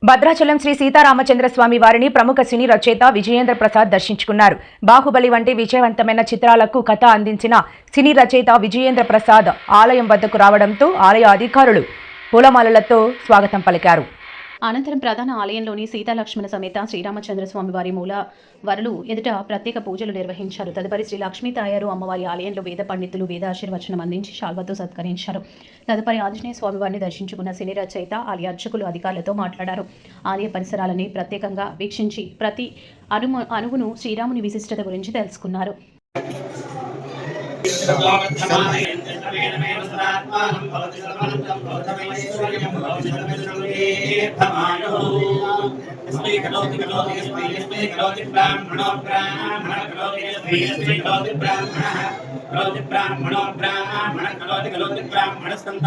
భద్రాచలం శ్రీ సీతారామచంద్రస్వామి వారిని ప్రముఖ సినీ రచయిత విజయేంద్ర ప్రసాద్ దర్శించుకున్నారు. బాహుబలి వంటి విజయవంతమైన చిత్రాలకు కథ అందించిన సినీ రచయిత విజయేంద్ర ప్రసాద్ ఆలయం వద్దకు రావడంతో ఆలయ అధికారులు పూలమాలలతో స్వాగతం పలికారు. అనంతరం ప్రధాన ఆలయంలోని సీతాలక్ష్మణ సమేత శ్రీరామచంద్రస్వామి వారి మూల వరులు ఎదుట ప్రత్యేక పూజలు నిర్వహించారు. తదుపరి శ్రీ లక్ష్మీ తాయారు అమ్మవారి ఆలయంలో వేద పండితులు వేదాశీర్వచనం అందించి శాల్వతో సత్కరించారు. తదుపరి ఆంజనేయ స్వామి వారిని దర్శించుకున్న సినీ రచయిత ఆలయ అర్చకులు అధికారులతో మాట్లాడారు. ఆలయ పరిసరాలని ప్రత్యేకంగా వీక్షించి ప్రతి అణువును శ్రీరాముని విశిష్టత గురించి తెలుసుకున్నారు. బ్రాహ్మణస్థం